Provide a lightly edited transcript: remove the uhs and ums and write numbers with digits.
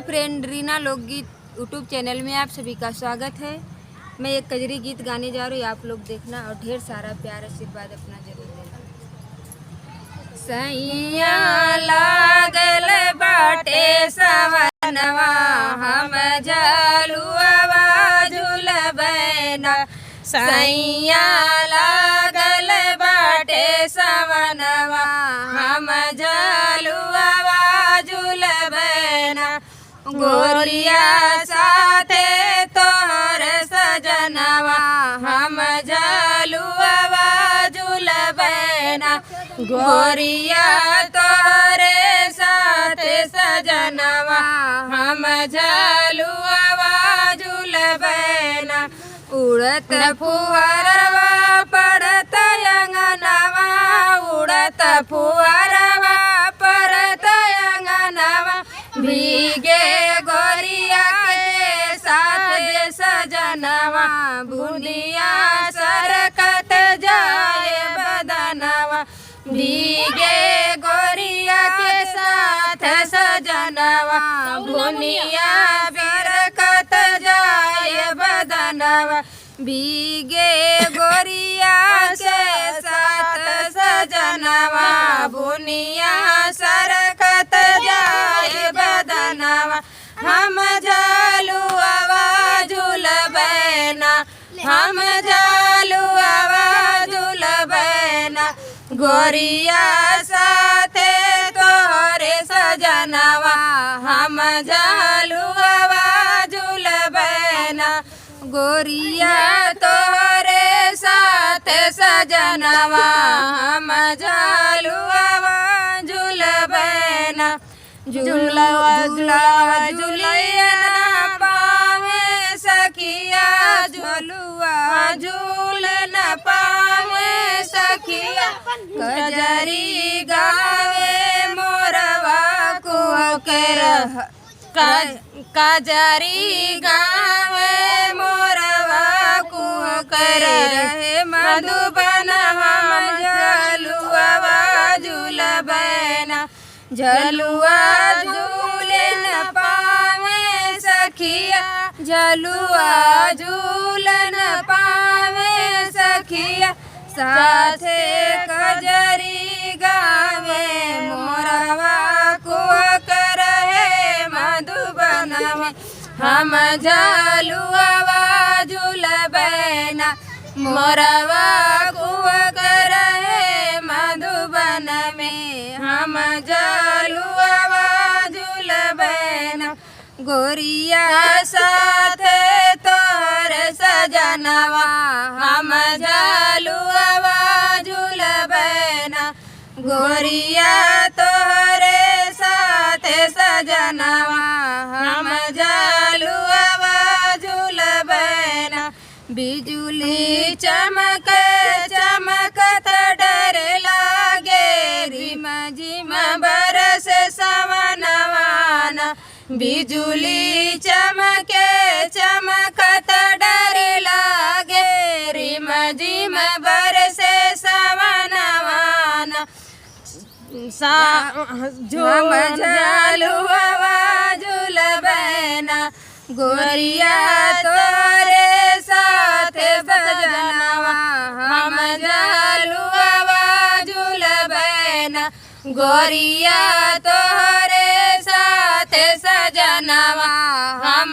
Friend Reena लोकगीत YouTube channel में आप सभी का स्वागत है। मैं एक कजरी गीत गाने जा रही हूँ, आप लोग देखना और ढेर सारा प्यार आशीर्वाद अपना जरूर देना। सैया लागल बाटे सवनवा हम झलुआ झुलबैना, सैया लागल बाटे सवनवा हम झलुआ झुलबैना, गोरिया साथे तोहर सजनवा हम झलुआ झुलबैना, गोरिया तोहरे साथे सजनवा हम झलुआ झुलबैना, उड़त फुहरवा पड़त अंगनवा, उड़त फुहरवा पड़त अंगनवा, भीगे गोरिया के साथ सजनवा, बुनिया सरकत जाए बदनवा, भीगे गोरिया के साथ सजनवा, बुनिया सरकत जाए बदनवा, भीगे गोरिया के साथ सजनवा, बुनिया सरकत जाए बदनवा, हम झलुआ झुलबैना, हम झलुआ झुलबैना, गोरिया साथे तोहरे सजनवा हम झलुआ झुलबैना, गोरिया तोहरे साथे सजनवा हम झलुआ झुलबैना, झुलवा झुलवा झुलिया पावे सखिया, झुलुआ झूल न पावे सखिया, कजरी गावे मोरवा कुकर, कजरी गावे मोरवा कुकर, मधुबन हम झलुआ झुलबैना, झलुआ झूले न पावे सखिया, झलुआ झूल न पावे सखिया, साथे कजरी गावे मोरवा कुकर है मधुबन में हम झलुआ झुलबैना, मोरवा कुकर है मधुबन में हम झलुआ झुलबैना, गोरिया साथे तोहर सजनवा हम झलुआ झुलबैना, गोरिया तोहरे साथे सजनवा हम झलुआ झुलबैना, बिजुली चमक चमकत डर लागे, रिम झिम बरस सवनवाना, बिजुली चमके चमकत डर लागे, रिम झिम बरसे सवनवाना, हम झलुआ झुलबैना, गोरिया तोरे साथे सजनवा हम झलुआ झुलबैना, गोरिया तोहरे साथे सजनवा हम